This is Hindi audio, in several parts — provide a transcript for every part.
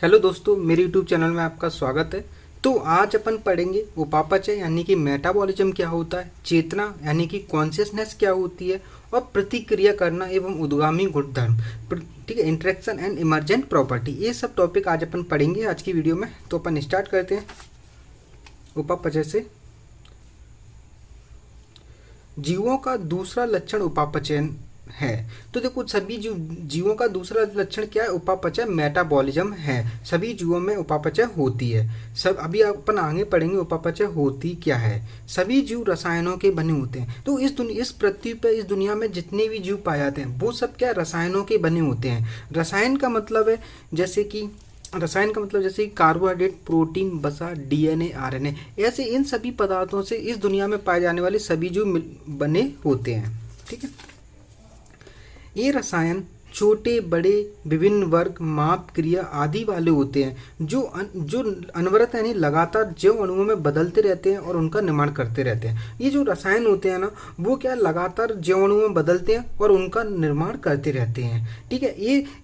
हेलो दोस्तों, मेरे यूट्यूब चैनल में आपका स्वागत है। तो आज अपन पढ़ेंगे उपापचय यानी कि मेटाबॉलिज्म क्या होता है, चेतना यानी कि कॉन्शियसनेस क्या होती है, और प्रतिक्रिया करना एवं उद्गामी गुणधर्म, ठीक है, इंटरेक्शन एंड इमर्जेंट प्रॉपर्टी, ये सब टॉपिक आज अपन पढ़ेंगे आज की वीडियो में। तो अपन स्टार्ट करते हैं उपापचय से। जीवों का दूसरा लक्षण उपापचय है। तो देखो, सभी जीवों का दूसरा लक्षण क्या है? उपापचय, मेटाबॉलिज्म है। सभी जीवों में उपापचय होती है। सब अभी अपन आगे पढ़ेंगे उपापचय होती क्या है। सभी जीव रसायनों के बने होते हैं। तो इस पृथ्वी पर, इस दुनिया में जितने भी जीव पाए जाते हैं वो सब क्या रसायनों के बने होते हैं। रसायन का मतलब है जैसे कि कार्बोहाइड्रेट, प्रोटीन, वसा, डीएनए, आरएनए, ऐसे इन सभी पदार्थों से इस दुनिया में पाए जाने वाले सभी जीव बने होते हैं। ठीक है, ये रसायन छोटे बड़े विभिन्न वर्ग, माप, क्रिया आदि वाले होते हैं जो अनवरत यानी लगातार जैव अणुओं में बदलते रहते हैं और उनका निर्माण करते रहते हैं। ये जो रसायन होते हैं ना, वो क्या लगातार जैव अणुओं में बदलते हैं और उनका निर्माण करते रहते हैं। ठीक है,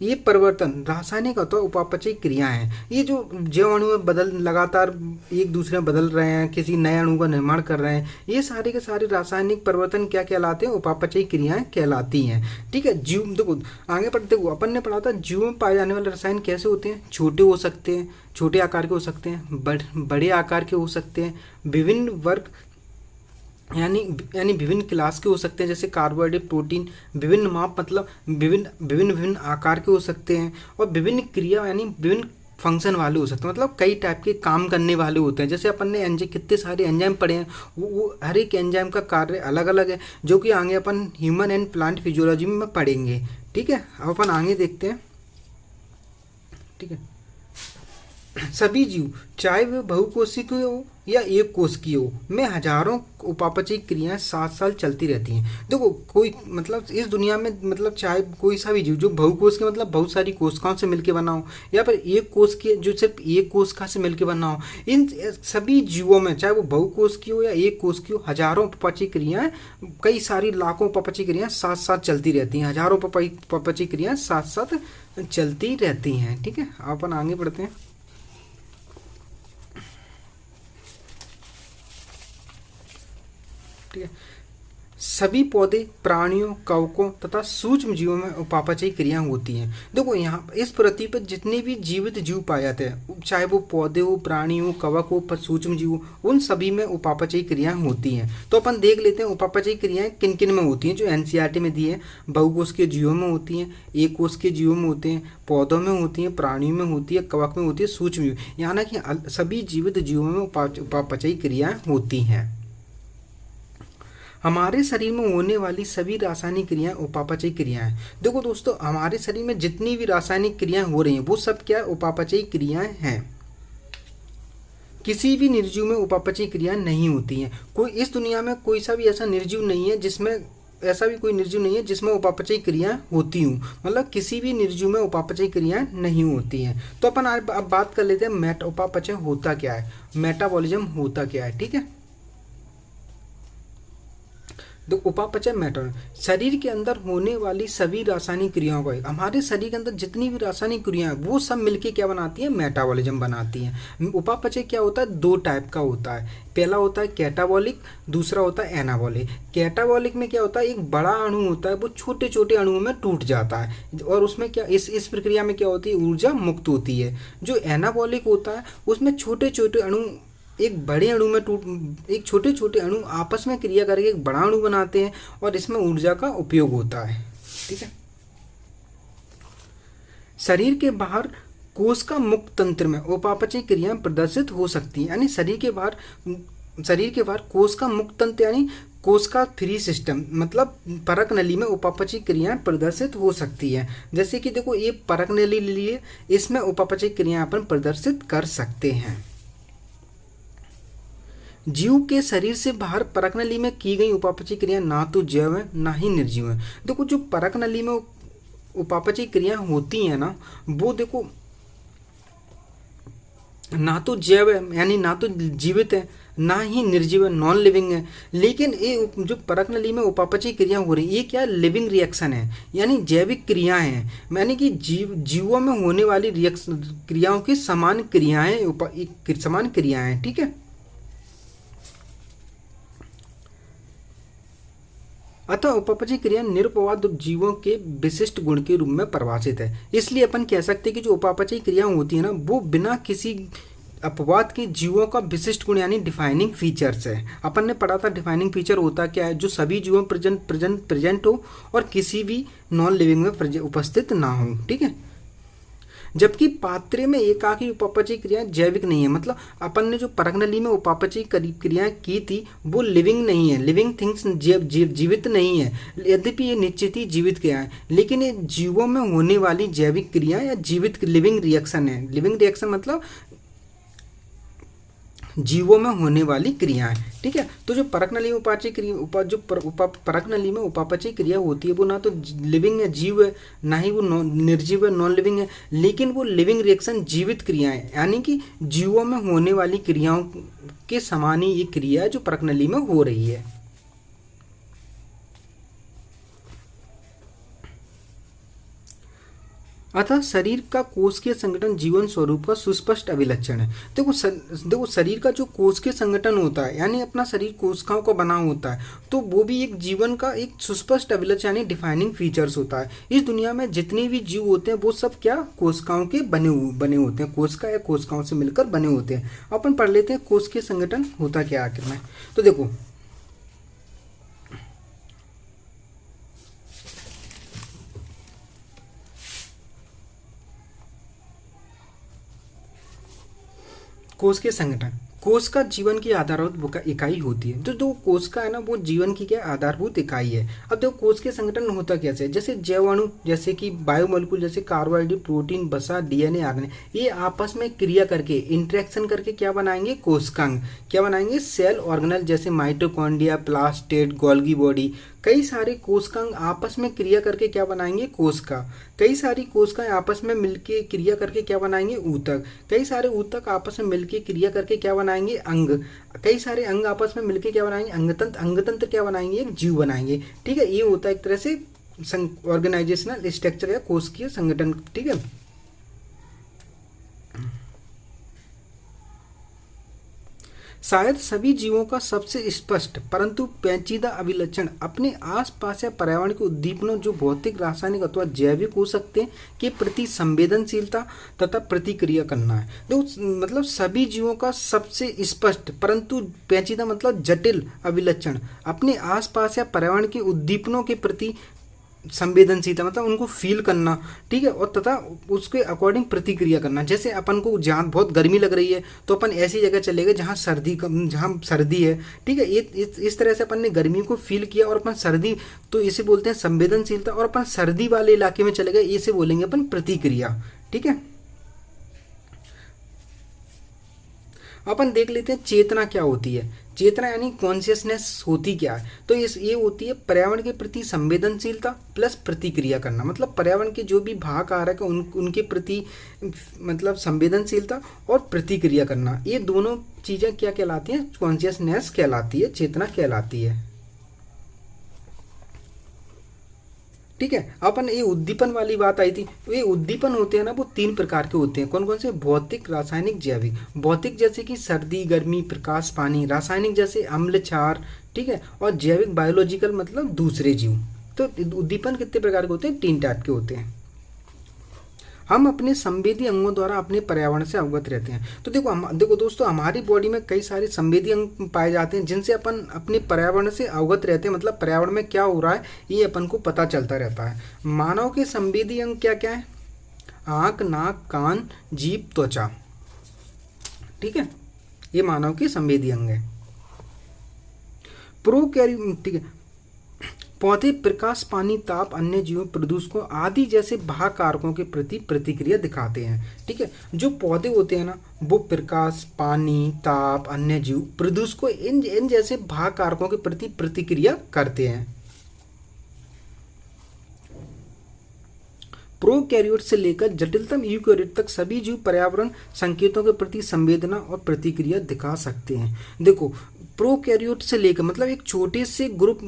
ये परिवर्तन रासायनिक अथवा उपापचयी क्रिया है। ये जो जैव अणु में लगातार एक दूसरे में बदल रहे हैं, किसी नए अणु का निर्माण कर रहे हैं, ये सारे के सारे रासायनिक परिवर्तन क्या कहलाते हैं? उपापचयी क्रियाएं कहलाती हैं। ठीक है, जीव देखो आगे पढ़ते हुए अपन ने पढ़ा था जीव में पाए जाने वाले रसायन कैसे होते हैं। छोटे हो सकते हैं, छोटे आकार के हो सकते हैं, बड़े आकार के हो सकते हैं, विभिन्न वर्ग यानी विभिन्न क्लास के हो सकते हैं, जैसे कार्बोहाइड्रेट, प्रोटीन, विभिन्न माप मतलब विभिन्न आकार के हो सकते हैं, और विभिन्न क्रिया यानी विभिन्न फंक्शन वाले हो सकते हैं, मतलब कई टाइप के काम करने वाले होते हैं। जैसे अपन ने एंजाइम, कितने सारे एंजाइम पढ़े हैं, वो हर एक एंजाइम का कार्य अलग अलग है, जो कि आगे अपन ह्यूमन एंड प्लांट फिजियोलॉजी में पढ़ेंगे। ठीक है, अब अपन आगे देखते हैं। ठीक है, सभी जीव चाहे वे बहुकोशिकीय हो या एक कोशिकीय हो में हजारों उपापचयी क्रियाएं 7 साल चलती रहती हैं। देखो, कोई मतलब इस दुनिया में मतलब चाहे कोई सा भी जीव जो बहुकोशिकीय मतलब बहुत सारी कोशिकाओं से मिलकर बना हो, या फिर एक कोशिकीय जो सिर्फ एक कोशिका से मिलकर बना हो, इन सभी जीवों में चाहे वो बहुकोशिकीय हो या एक कोशिकीय हो, हजारों उपापचयी क्रियाएं, कई सारी लाखों उपापचयी क्रियाएं साथ साथ चलती रहती हैं। हजारों उपापचयी क्रियाएं साथ साथ चलती रहती हैं। ठीक है, अपन आगे बढ़ते हैं। ठीक है, सभी पौधे, प्राणियों, कवकों तथा सूक्ष्म जीवों में उपापचयी क्रियाएं होती हैं। देखो, यहाँ इस पृथ्वी पर जितने भी जीवित जीव पाए जाते हैं, चाहे वो पौधे हो, प्राणी हो, कवक हो, सूक्ष्म जीव हो, उन सभी में उपापचयी क्रियाएं होती हैं। तो अपन देख लेते हैं उपापचयी क्रियाएं किन किन में होती हैं, जो एनसीईआरटी में दी है। बहुकोशिकीय जीवों में होती हैं, एक कोशिकीय जीवों में होते हैं, पौधों में होती हैं, प्राणियों में होती है, कवक में होती है, सूक्ष्म जीव, यहाँ कि सभी जीवित जीवों में उपापचयी क्रियाएं होती हैं। हमारे शरीर में होने वाली सभी रासायनिक क्रियाएं उपापचयी क्रियाएं। देखो दोस्तों, हमारे शरीर में जितनी भी रासायनिक क्रियाएं हो रही हैं वो सब क्या उपापचयी क्रियाएं हैं। किसी भी निर्जीव में उपापचयी क्रियाएं नहीं होती हैं। कोई इस दुनिया में कोई सा भी ऐसा निर्जीव नहीं है जिसमें उपापचयी क्रियाएं होती हूँ, मतलब किसी भी निर्जीव में उपापचयी क्रियाएं नहीं होती हैं। तो अपन अब बात कर लेते हैं उपापचय होता क्या है, मेटाबॉलिज्म होता क्या है। ठीक है, तो उपापचय मेटाबॉलिज्म शरीर के अंदर होने वाली सभी रासायनिक क्रियाओं को, हमारे शरीर के अंदर जितनी भी रासायनिक क्रियाएं वो सब मिलके क्या बनाती हैं? मेटाबॉलिज्म बनाती हैं। उपापचय क्या होता है? 2 टाइप का होता है। पहला होता है कैटाबॉलिक, दूसरा होता है एनाबॉलिक। कैटाबॉलिक में क्या होता है? एक बड़ा अणु होता है, वो छोटे छोटे अणुओं में टूट जाता है, और उसमें क्या इस प्रक्रिया में क्या होती है? ऊर्जा मुक्त होती है। जो एनाबॉलिक होता है उसमें छोटे छोटे अणु एक बड़े अणु में एक छोटे छोटे अणु आपस में क्रिया करके एक बड़ा अणु बनाते हैं, और इसमें ऊर्जा का उपयोग होता है। ठीक है, शरीर के बाहर कोश का मुक्त तंत्र में उपापचयी क्रियाएं प्रदर्शित हो सकती हैं। यानी शरीर के बाहर कोश का मुक्त तंत्र यानी कोश का फ्री सिस्टम, मतलब परक नली में उपापचयी क्रियाएं प्रदर्शित हो सकती हैं। जैसे कि देखो, ये परक नली लिए, इसमें उपापचयी क्रियाएं अपन प्रदर्शित कर सकते हैं। जीव के शरीर से बाहर परक नली में की गई उपापचयी क्रिया ना तो जैव है ना ही निर्जीव है। देखो, जो परक नली में उपापचयी क्रियाएं होती हैं ना, वो देखो ना तो जैव है यानी ना तो जीवित है, ना ही निर्जीव नॉन लिविंग है। लेकिन ये जो परक नली में उपापचयी क्रिया हो रही है, ये क्या लिविंग रिएक्शन है, यानी जैविक क्रियाएं हैं, यानी कि जीवों में होने वाली रिएक्शन क्रियाओं की समान क्रियाएं, समान क्रियाएं, ठीक है। अतः उपापचयी क्रिया निरुपवाद जीवों के विशिष्ट गुण के रूप में परिभाषित है। इसलिए अपन कह सकते हैं कि जो उपापचयी क्रिया होती है ना, वो बिना किसी अपवाद के जीवों का विशिष्ट गुण यानी डिफाइनिंग फीचर्स है। अपन ने पढ़ा था डिफाइनिंग फीचर होता क्या है, जो सभी जीवों में प्रेजेंट हो और किसी भी नॉन लिविंग में उपस्थित ना हो, ठीक है। जबकि पात्रे में एकाकी उपापचयी क्रिया जैविक नहीं है, मतलब अपन ने जो परक नली में उपापचयी क्रियाएं की थी वो लिविंग नहीं है, लिविंग थिंग्स जीवित नहीं है, यद्यपि ये निश्चित ही जीवित क्रिया है, लेकिन ये जीवों में होने वाली जैविक क्रिया या जीवित लिविंग रिएक्शन है। लिविंग रिएक्शन मतलब जीवों में होने वाली क्रियाएं, ठीक है। तो जो परक नली में उपापचयी क्रिया परक नली में उपापचयी क्रिया होती है वो ना तो लिविंग है, जीव है, ना ही वो निर्जीव है, नॉन लिविंग है, लेकिन वो लिविंग रिएक्शन जीवित क्रियाएं, यानी कि जीवों में होने वाली क्रियाओं के समान ही ये क्रिया है जो परक नली में हो रही है। अतः शरीर का कोशिकीय संगठन जीवन स्वरूप का सुस्पष्ट अभिलक्षण है। देखो शरीर का जो कोशिकीय संगठन होता है, यानी अपना शरीर कोशिकाओं का बना होता है, तो वो भी एक जीवन का एक सुस्पष्ट अभिलक्षण यानी डिफाइनिंग फीचर्स होता है। इस दुनिया में जितने भी जीव होते हैं वो सब क्या कोशिकाओं के बने होते हैं, कोशिका या कोशिकाओं से मिलकर बने होते हैं। अपन पढ़ लेते हैं कोशिकीय संगठन होता क्या आखिर में। तो देखो कोशिकीय संगठन, कोशिका जीवन की आधारभूत इकाई होती है। तो जो कोशिका है ना वो जीवन की क्या आधारभूत इकाई है। अब देखो कोशिकीय संगठन होता कैसे है, जैसे जैवाणु, जैसे कि बायोमोलिक्यूल, जैसे कार्बोहाइड्रेट, प्रोटीन, वसा, डीएनए, आरएनए, ये आपस में क्रिया करके इंटरेक्शन करके क्या बनाएंगे, कोशिकांग, क्या बनाएंगे, सेल ऑर्गेनल, जैसे माइटोकॉन्ड्रिया, प्लास्टेड, गोल्गी बॉडी। कई सारे कोशिकांग आपस में क्रिया करके क्या बनाएंगे, कोशिका। कई सारी कोशिकाएं आपस में मिलके क्रिया करके क्या बनाएंगे, ऊतक। कई सारे ऊतक आपस में मिलके क्रिया करके क्या बनाएंगे, अंग। कई सारे अंग आपस में मिलके क्या बनाएंगे, अंगतंत्र। अंगतंत्र क्या बनाएंगे, एक जीव बनाएंगे, ठीक है। ये होता है एक तरह से ऑर्गेनाइजेशनल स्ट्रक्चर या कोशिकीय संगठन, ठीक है। शायद सभी जीवों का सबसे स्पष्ट परंतु पेचीदा अभिलक्षण अपने आसपास या पर्यावरण के उद्दीपनों, जो भौतिक, रासायनिक अथवा जैविक हो सकते हैं, के प्रति संवेदनशीलता तथा प्रतिक्रिया करना है। तो मतलब सभी जीवों का सबसे स्पष्ट परंतु पेचीदा मतलब जटिल अभिलक्षण अपने आसपास या पर्यावरण के उद्दीपनों के प्रति संवेदनशीलता मतलब उनको फील करना, ठीक है, और तथा उसके अकॉर्डिंग प्रतिक्रिया करना। जैसे अपन को जहाँ बहुत गर्मी लग रही है तो अपन ऐसी जगह चले गए जहाँ सर्दी है, ठीक है। इस तरह से अपन ने गर्मी को फील किया और अपन सर्दी, तो इसे बोलते हैं संवेदनशीलता। और अपन सर्दी वाले इलाके में चले गए, इसे बोलेंगे अपन प्रतिक्रिया, ठीक है। अपन देख लेते हैं चेतना क्या होती है। चेतना यानी कॉन्शियसनेस होती क्या है, तो ये होती है पर्यावरण के प्रति संवेदनशीलता प्लस प्रतिक्रिया करना। मतलब पर्यावरण के जो भी भाग कारक है उनके प्रति मतलब संवेदनशीलता और प्रतिक्रिया करना, ये दोनों चीज़ें क्या कहलाती हैं, कॉन्शियसनेस कहलाती है, चेतना कहलाती है, ठीक है। अपन ये उद्दीपन वाली बात आई थी, तो ये उद्दीपन होते हैं ना वो 3 प्रकार के होते हैं। कौन कौन से, भौतिक, रासायनिक, जैविक। भौतिक जैसे कि सर्दी, गर्मी, प्रकाश, पानी। रासायनिक जैसे अम्ल, क्षार, ठीक है। और जैविक बायोलॉजिकल मतलब दूसरे जीव। तो उद्दीपन कितने प्रकार के होते हैं, 3 टाइप के होते हैं। हम अपने संवेदी अंगों द्वारा अपने पर्यावरण से अवगत रहते हैं। तो देखो दोस्तों, हमारी बॉडी में कई सारे संवेदी अंग पाए जाते हैं जिनसे अपन अपने पर्यावरण से अवगत रहते हैं। मतलब पर्यावरण में क्या हो रहा है ये अपन को पता चलता रहता है। मानव के संवेदी अंग क्या क्या है, आँख, नाक, कान, जीभ, त्वचा, ठीक है, ये मानव के संवेदी अंग है। ठीक है। पौधे प्रकाश, पानी, ताप, अन्य जीवों, प्रदूषकों आदि जैसे बाह्य कारकों के प्रति प्रतिक्रिया दिखाते हैं, ठीक है। जो पौधे होते हैं ना वो प्रकाश, पानी, ताप, अन्य जीव, प्रदूषकों, इन जैसे बाह्य कारकों के प्रति प्रतिक्रिया करते हैं। प्रोकैरियोट से लेकर जटिलतम यूकैरियोट तक सभी जीव पर्यावरण संकेतों के प्रति संवेदना और प्रतिक्रिया दिखा सकते हैं। देखो, प्रोकैरियोट से लेकर मतलब एक छोटे से ग्रुप,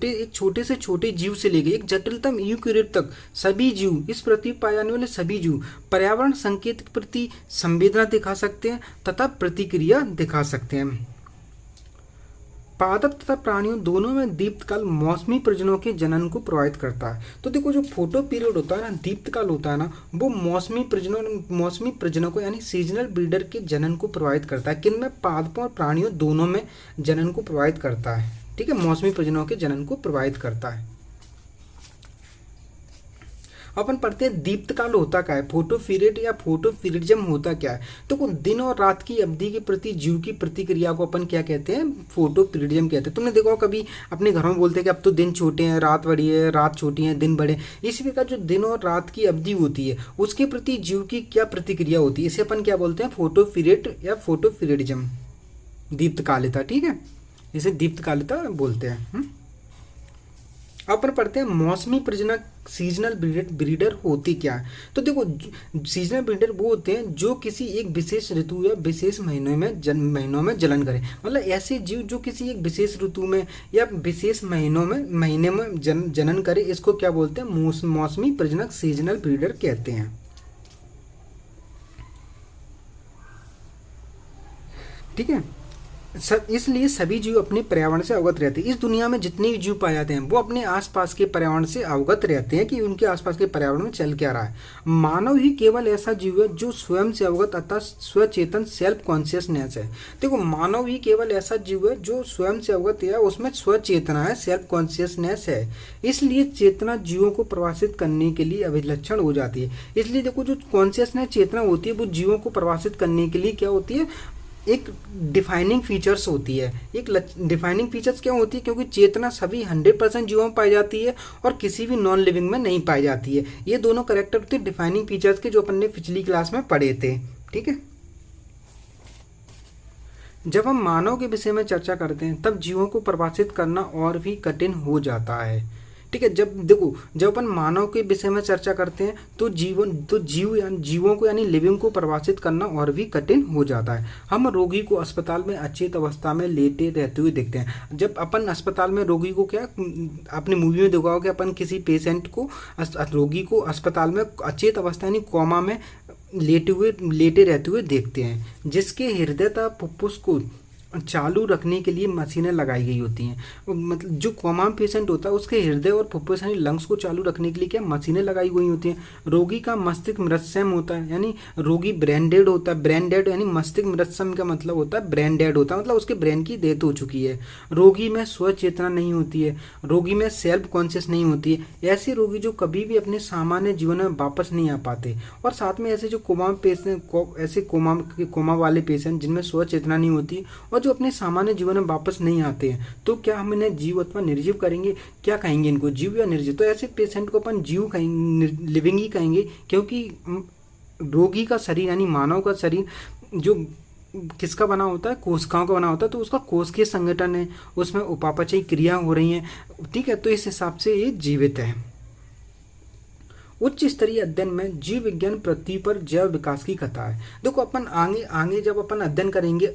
एक छोटे से छोटे जीव से लेकर एक जटिलतम यूकैरियोट तक सभी जीव, इस पृथ्वी पर पाए जाने वाले सभी जीव पर्यावरण संकेत के प्रति संवेदना दिखा सकते हैं तथा प्रतिक्रिया दिखा सकते हैं। पादप तथा प्राणियों दोनों में दीप्तकाल मौसमी प्रजननों के जनन को प्रभावित करता है। तो देखो, जो फोटो पीरियड होता है ना, दीप्तकाल होता है ना, वो मौसमी प्रजननों को यानी सीजनल ब्रीडर के जनन को प्रभावित करता है। किन में? पादपों और प्राणियों दोनों में जनन को प्रभावित करता है। ठीक है, मौसमी प्रजननों के जनन को प्रभावित करता है। अपन पढ़ते हैं दीप्तकाल होता क्या है, फोटो पीरियड या फोटो पीरियडिज्म होता क्या है। तो दिन और रात की अवधि के प्रति जीव की प्रतिक्रिया को अपन क्या कहते हैं? फोटो पीरियडिज्म कहते हैं। तुमने देखो कभी अपने घरों में बोलते हैं कि अब तो दिन छोटे हैं, रात बड़ी है, रात छोटी है, दिन बड़े। इसी प्रकार जो दिन और रात की अवधि होती है उसके प्रति जीव की क्या प्रतिक्रिया होती है, इसे अपन क्या बोलते हैं? फोटो पीरियड या फोटो पीरियडिज्म, दीप्तकालिता। ठीक है, इसे दीप्तकालिता बोलते हैं। अपन पढ़ते हैं मौसमी प्रजनक सीजनल ब्रीडर होती क्या है। तो देखो, सीजनल ब्रीडर वो होते हैं जो किसी एक विशेष ऋतु या विशेष महीनों में जलन करें। मतलब ऐसे जीव जो किसी एक विशेष ऋतु में या विशेष महीने में जनन करे, इसको क्या बोलते हैं? मौसमी प्रजनक सीजनल ब्रीडर कहते हैं। ठीक है, इसलिए सभी जीव अपने पर्यावरण से अवगत रहते हैं। इस दुनिया में जितने भी जीव पाए जाते हैं वो अपने आसपास के पर्यावरण से अवगत रहते हैं कि उनके आसपास के पर्यावरण में चल क्या रहा है। मानव ही केवल ऐसा जीव है जो स्वयं से अवगत अर्थात स्वचेतन सेल्फ कॉन्शियसनेस है। देखो, मानव ही केवल ऐसा जीव है जो स्वयं से अवगत है, उसमें स्वचेतना है, सेल्फ कॉन्शियसनेस है। इसलिए चेतना जीवों को प्रभावित करने के लिए अभिलक्षण हो जाती है। इसलिए देखो, जो कॉन्शियसनेस चेतना होती है वो जीवों को प्रभावित करने के लिए क्या होती है? एक डिफाइनिंग फीचर्स होती है। एक डिफाइनिंग फीचर्स क्या होती है? क्योंकि चेतना सभी 100% जीवों में पाई जाती है और किसी भी नॉन लिविंग में नहीं पाई जाती है। ये दोनों कैरेक्टर होते हैं डिफाइनिंग फीचर्स के, जो अपन ने पिछली क्लास में पढ़े थे। ठीक है, जब हम मानव के विषय में चर्चा करते हैं तब जीवों को परिभाषित करना और भी कठिन हो जाता है। ठीक है, जब अपन मानव के विषय में चर्चा करते हैं तो जीवों को यानी लिविंग को परिभाषित करना और भी कठिन हो जाता है। हम रोगी को अस्पताल में अचेत अवस्था में लेटे रहते हुए देखते हैं। जब अपन अस्पताल में रोगी को क्या, आपने मूवी में देखा होगा कि अपन किसी पेशेंट को, रोगी को अस्पताल में अचेत अवस्था यानी कोमा में लेटे रहते हुए देखते हैं, जिसके हृदय तथा फुफ्फुस को चालू रखने के लिए मशीनें लगाई गई होती हैं। मतलब जो कोमा पेशेंट होता है उसके हृदय और फुफ्फुस यानी लंग्स को चालू रखने के लिए क्या मशीनें लगाई गई होती हैं। रोगी का मस्तिष्क मृतसम होता है, यानी रोगी ब्रेन डेड होता है। ब्रेन डेड यानी मस्तिष्क मृतसम का मतलब होता है ब्रेन डेड होता है, मतलब उसके ब्रेन की डेथ हो चुकी है। रोगी में स्वचेतना नहीं होती है, रोगी में सेल्फ कॉन्शियस नहीं होती है। ऐसे रोगी जो कभी भी अपने सामान्य जीवन में वापस नहीं आ पाते। और साथ में ऐसे जो कोमा वाले पेशेंट जिनमें स्वचेतना नहीं होती और जो अपने सामान्य जीवन में वापस नहीं आते हैं, तो क्या हम इन्हें जीव अथवा निर्जीव करेंगे? क्या कहेंगे इनको, जीव या निर्जीव? तो ऐसे पेशेंट को अपन जीव कहेंगे, लिविंग ही कहेंगे, क्योंकि रोगी का शरीर यानी मानव का शरीर जो किसका बना होता है? कोशिकाओं का बना होता है। तो उसका कोशिकीय संगठन है, उसमें उपापचयी क्रिया हो रही हैं। ठीक है, तो इस हिसाब से ये जीवित है। उच्च स्तरीय अध्ययन में जीव विज्ञान पृथ्वी पर जैव विकास की कथा है। देखो, अपन आगे जब अपन अध्ययन करेंगे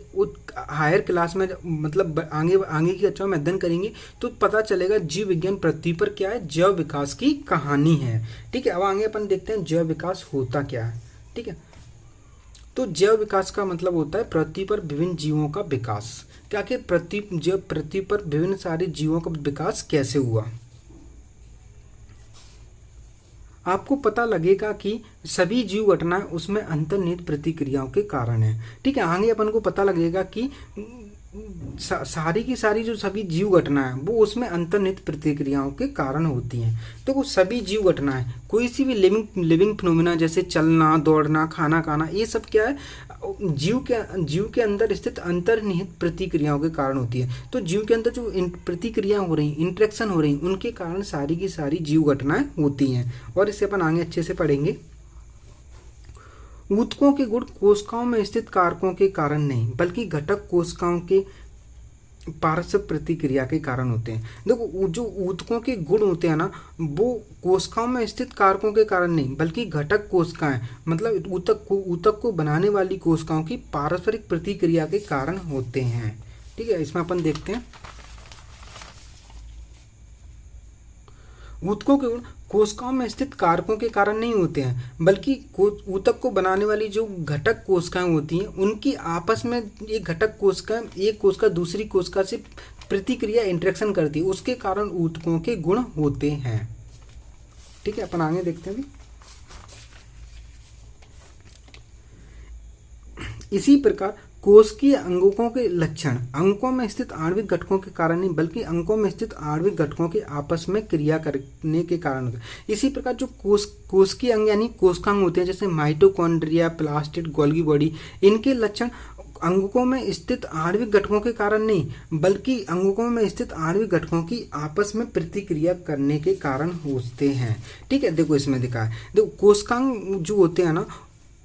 हायर क्लास में, मतलब आगे की कक्षा में अध्ययन करेंगे तो पता चलेगा जीव विज्ञान पृथ्वी पर क्या है, जैव विकास की कहानी है। ठीक है, अब आगे अपन देखते हैं जैव विकास होता क्या है। ठीक है, तो जैव विकास का मतलब होता है पृथ्वी पर विभिन्न जीवों का विकास। क्या कि पृथ्वी पर विभिन्न सारे जीवों का विकास कैसे हुआ। आपको पता लगेगा कि सभी जीव घटनाएं उसमें अंतर्निहित प्रतिक्रियाओं के कारण है। ठीक है, आगे अपन को पता लगेगा कि सारी की सारी जो सभी जीव घटनाएं वो उसमें अंतर्निहित प्रतिक्रियाओं के कारण होती हैं। तो वो सभी जीव घटनाएं, कोई सी भी लिविंग फिनोमिना जैसे चलना, दौड़ना, खाना खाना, ये सब क्या है, जीव के अंदर स्थित अंतर्निहित प्रतिक्रियाओं के कारण होती है। तो जीव के अंदर जो प्रतिक्रिया हो रही, इंटरेक्शन हो रही, उनके कारण सारी की सारी जीव घटनाएं होती हैं। और इसे अपन आगे अच्छे से पढ़ेंगे। ऊतकों के गुण कोशिकाओं में स्थित कारकों के कारण नहीं बल्कि घटक कोशिकाओं के पारस्परिक प्रतिक्रिया के कारण होते हैं। देखो जो ऊतकों के गुण होते हैं ना, वो कोशिकाओं में स्थित कारकों के कारण नहीं, बल्कि घटक कोशिकाएं, मतलब ऊतक को बनाने वाली कोशिकाओं की पारस्परिक प्रतिक्रिया के कारण होते हैं। ठीक है, इसमें अपन देखते हैं ऊतकों के गुण कोशिकाओं में स्थित कारकों के कारण नहीं होते हैं, बल्कि ऊतक को बनाने वाली जो घटक कोशिकाएं होती हैं उनकी आपस में, एक घटक कोशिका एक कोशिका दूसरी कोशिका से प्रतिक्रिया इंटरेक्शन करती है, उसके कारण ऊतकों के गुण होते हैं। ठीक है, अपन आगे देखते हैं। इसी प्रकार कोशिकीय अंगकों के लक्षण अंगों में स्थित आणविक घटकों के कारण नहीं, बल्कि अंगों में स्थित आणविक घटकों के आपस में क्रिया करने के कारण होते हैं। इसी प्रकार जो कोशिकीय अंग यानी कोशिकांग होते हैं, जैसे माइटोकॉन्ड्रिया, प्लास्टिड, गोल्गी बॉडी, इनके लक्षण अंगों में स्थित आणविक घटकों के कारण नहीं, बल्कि अंगों में स्थित आणविक घटकों की आपस में प्रतिक्रिया करने के कारण होते हैं। ठीक है, देखो इसमें दिखा है, देखो कोशिकांग जो होते हैं ना,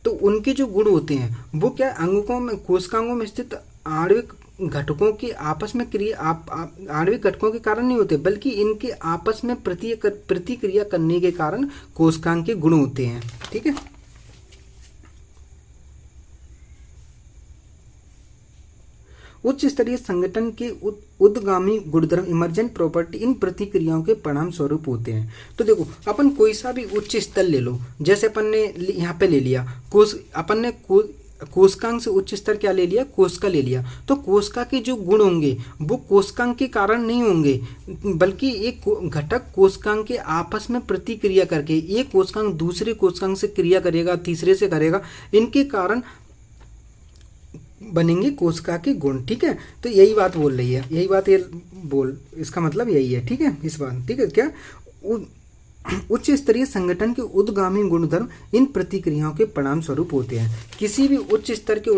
तो उनके जो गुण होते हैं वो क्या, अंगों में कोशिकांगों में स्थित आणविक घटकों की आपस में आणविक घटकों के कारण नहीं होते, बल्कि इनके आपस में प्रतिक्रिया करने के कारण कोशिकांग के गुण होते हैं। ठीक है, उच्च स्तरीय संगठन के उद्गामी गुणधर्म इमर्जेंट प्रॉपर्टी इन प्रतिक्रियाओं के परिणाम स्वरूप होते हैं। तो देखो अपन कोई सा भी उच्च स्तर ले लो, जैसे अपन ने यहाँ पे ले लिया अपन ने कोशिकांग से उच्च स्तर क्या ले लिया, कोशिका ले लिया, तो कोशिका के जो गुण होंगे वो कोशिकांग के कारण नहीं होंगे, बल्कि एक घटक कोशिकांग के आपस में प्रतिक्रिया करके एक कोशिकांग दूसरे कोशिकांग से क्रिया करेगा, तीसरे से करेगा, इनके कारण बनेंगे कोशिका के गुण। ठीक है, तो यही बात बोल रही है, यही बात ये इसका मतलब यही है। ठीक है, इस बात, ठीक है, क्या उच्च स्तरीय संगठन के उद्गामी गुणधर्म इन प्रतिक्रियाओं के परिणाम स्वरूप होते हैं। किसी भी उच्च स्तर के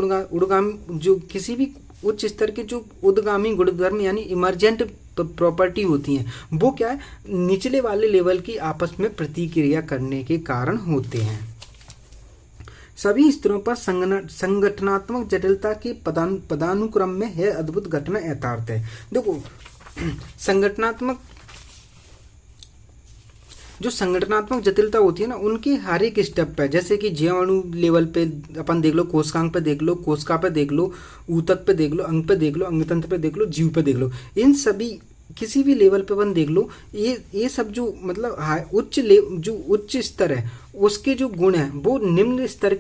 उच्च स्तर के जो उद्गामी गुणधर्म यानी इमर्जेंट प्रॉपर्टी होती हैं, वो क्या है, निचले वाले लेवल की आपस में प्रतिक्रिया करने के कारण होते हैं। सभी स्तरों पर संगठनात्मक जटिलता के पदानुक्रम में है अद्भुत घटना यथार्थ है। देखो संगठनात्मक जटिलता होती है ना, उनकी हर एक स्टेप पे, जैसे कि जीवाणु लेवल पे अपन देख लो, कोशिकांग पे देख लो, कोशिका पे देख लो, ऊतक पे देख लो, अंग पे देख लो, अंगतंत्र पे देख लो, जीव पे देख लो, इन सभी किसी भी लेवल पे अपन देख लो, ये सब जो मतलब जो उच्च स्तर है उसके जो गुण हैं वो निम्न स्तर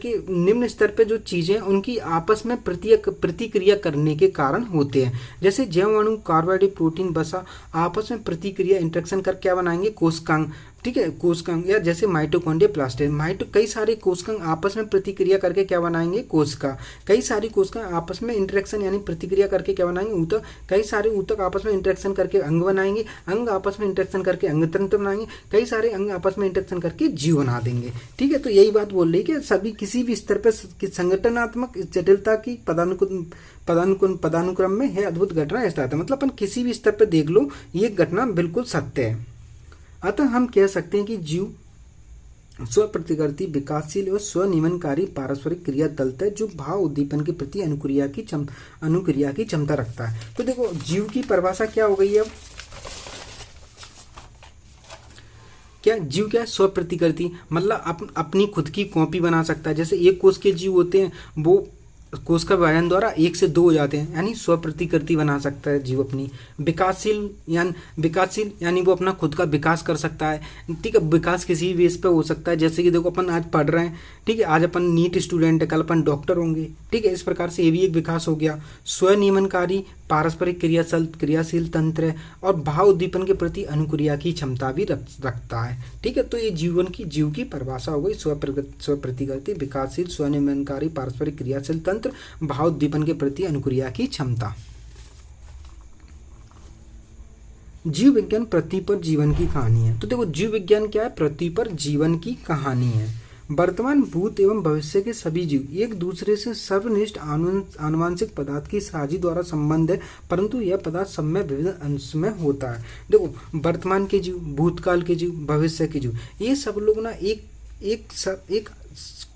पे जो चीज़ें उनकी आपस में प्रतिक्रिया करने के कारण होते हैं। जैसे जीवाणु, कार्बोहाइड्रेट, प्रोटीन, वसा आपस में प्रतिक्रिया इंटरेक्शन कर क्या बनाएंगे, कोशिकांग। ठीक है, कोशिकांग, या जैसे माइटोकॉन्ड्रिया, प्लास्टिड, कई सारे कोशिकांग आपस में प्रतिक्रिया करके क्या बनाएंगे, कोशिका। कई सारी कोशिकाएं आपस में इंटरेक्शन यानी प्रतिक्रिया करके क्या बनाएंगे, ऊतक। कई सारे ऊतक आपस में इंटरेक्शन करके अंग बनाएंगे, अंग आपस में इंटरेक्शन करके अंगतंत्र बनाएंगे, कई सारे अंग आपस में इंटरेक्शन करके जीव बना देंगे। ठीक है, तो यही बात बोल रही है कि सभी किसी भी स्तर पर संगठनात्मक जटिलता की पदानुक्रम में है अद्भुत घटना ऐसा आता है। मतलब अपन किसी भी स्तर पर देख लो, ये घटना बिल्कुल सत्य है। अतः हम कह सकते हैं कि जीव स्वप्रतिकृति, विकासशील और स्वनियमनकारी पारस्परिक क्रिया दलता है जो भाव उद्दीपन के प्रति अनुक्रिया की क्षमता रखता है। तो देखो जीव की परिभाषा क्या हो गई है अब, क्या जीव क्या है, स्वप्रतिकृति, मतलब अपनी खुद की कॉपी बना सकता है। जैसे एक कोष के जीव होते हैं, वो कोष का विभाजन द्वारा 1 से 2 हो जाते हैं, यानी स्वप्रतिकृति बना सकता है जीव अपनी। विकासशील यानी वो अपना खुद का विकास कर सकता है। ठीक है, विकास किसी भी बेस पे हो सकता है, जैसे कि देखो अपन आज पढ़ रहे हैं, ठीक है, आज अपन नीट स्टूडेंट है, कल अपन डॉक्टर होंगे। ठीक है, इस प्रकार से ये भी एक विकास हो गया। स्वनियमनकारी पारस्परिक क्रियाशील तंत्र है और भाव उद्दीपन के प्रति अनुक्रिया की क्षमता भी रखता है। ठीक है, तो ये जीव की परिभाषा हो गई, स्वप्रतिकृति, विकासशील, स्वनियमनकारी, पारस्परिक क्रियाशील तंत्र, भाव उद्दीपन के प्रति अनुक्रिया की क्षमता। जीव विज्ञान पृथ्वी पर जीवन की कहानी है। तो देखो जीव विज्ञान क्या है, पृथ्वी पर जीवन की कहानी है। वर्तमान, भूत एवं भविष्य के सभी जीव एक दूसरे से सर्वनिष्ठ आनुवंशिक पदार्थ की साझी द्वारा संबंध है, परंतु यह पदार्थ सब में विविध अंश में होता है। देखो वर्तमान के जीव, भूतकाल के जीव, भविष्य के जीव, ये सब लोग ना एक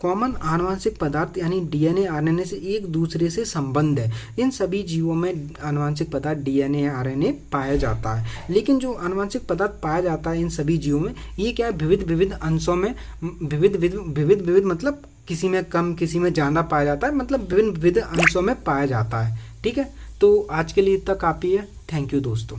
कॉमन आनुवंशिक पदार्थ यानी डीएनए आरएनए से एक दूसरे से संबंध है। इन सभी जीवों में आनुवंशिक पदार्थ डीएनए आरएनए पाया जाता है। लेकिन जो आनुवंशिक पदार्थ पाया जाता है इन सभी जीवों में, ये क्या है, विविध विविध अंशों में, विविध विविध मतलब किसी में कम किसी में ज़्यादा पाया जाता है, मतलब विभिन्न विविध अंशों में पाया जाता है। ठीक है, तो आज के लिए इतना काफ़ी है। थैंक यू दोस्तों।